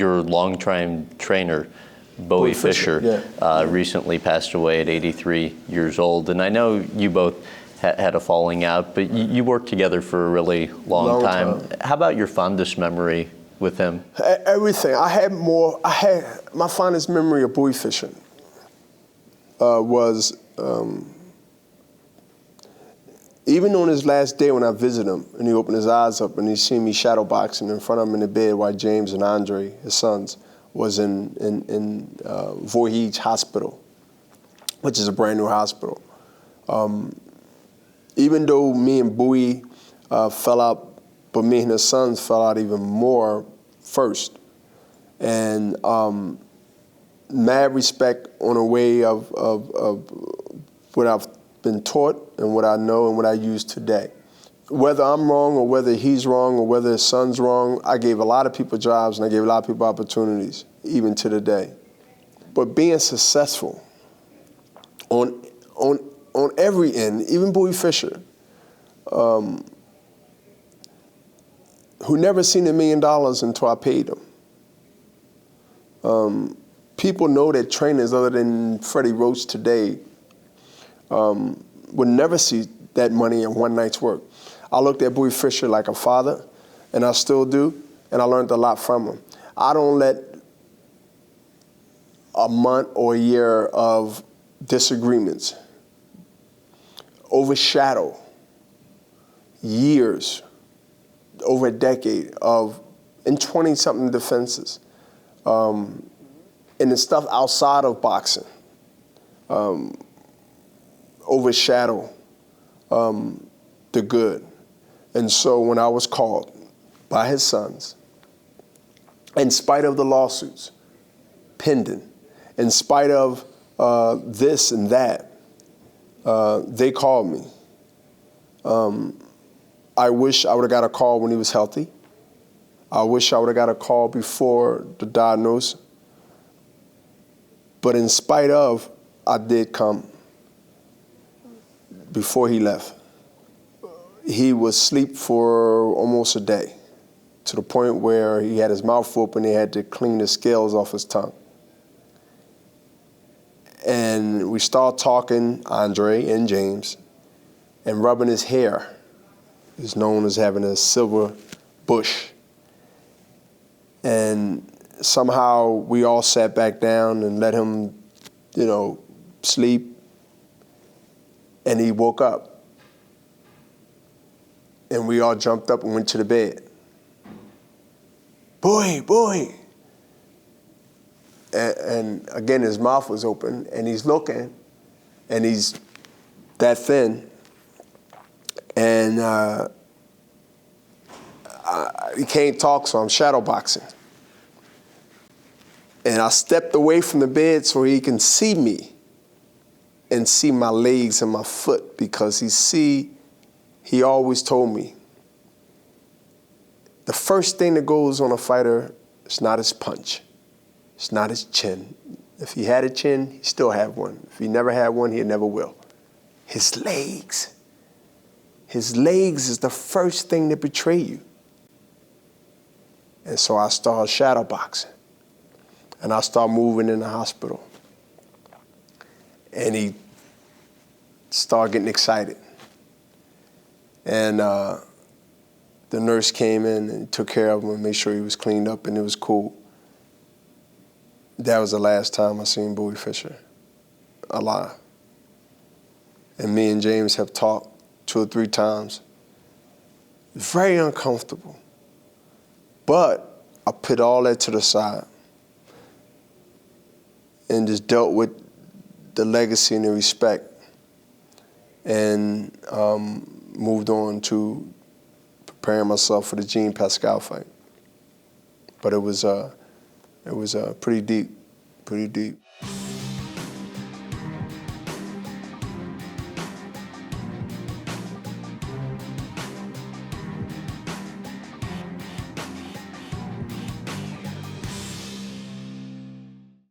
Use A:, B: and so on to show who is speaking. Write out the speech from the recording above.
A: your longtime trainer, Bouie Fisher, recently passed away at 83 years old. And I know you both had a falling out, but you worked together for a really long time. How about your fondest memory with him?
B: Everything. My fondest memory of Bouie Fisher was even on his last day when I visited him and he opened his eyes up and he seen me shadow boxing in front of him in the bed while James and Andre, his sons, was in Voorhees Hospital, which is a brand new hospital. Even though me and Bouie fell out, but me and his sons fell out even more first. And mad respect on a way of what I've been taught and what I know and what I use today. Whether I'm wrong or whether he's wrong or whether his son's wrong, I gave a lot of people jobs and I gave a lot of people opportunities, even to the day. But being successful on every end, even Bouie Fisher, who never seen $1 million until I paid him. People know that trainers other than Freddie Roach today would never see that money in one night's work. I looked at Bouie Fisher like a father, and I still do, and I learned a lot from him. I don't let a month or a year of disagreements overshadow years, over a decade of, in 20-something defenses, and the stuff outside of boxing, overshadow the good. And so when I was called by his sons, in spite of the lawsuits pending, in spite of this and that, they called me. I wish I would have got a call when he was healthy. I wish I would have got a call before the diagnosis. But in spite of, I did come before he left. He was asleep for almost a day, to the point where he had his mouth open, they had to clean the scales off his tongue. And we started talking, Andre and James, and rubbing his hair. He's known as having a silver bush. And somehow we all sat back down and let him, sleep. And he woke up. And we all jumped up and went to the bed. Bouie. And again, his mouth was open, and he's looking, and he's that thin. And he can't talk, so I'm shadow boxing. And I stepped away from the bed so he can see me and see my legs and my foot, because he always told me, the first thing that goes on a fighter is not his punch. It's not his chin. If he had a chin, he still had one. If he never had one, he never will. His legs. His legs is the first thing that betray you. And so I started shadow boxing. And I started moving in the hospital. And he started getting excited. And the nurse came in and took care of him and made sure he was cleaned up and it was cool. That was the last time I seen Bouie Fisher alive. And me and James have talked 2 or 3 times. Very uncomfortable. But I put all that to the side and just dealt with the legacy and the respect, and moved on to preparing myself for the Jean Pascal fight. But it was pretty deep.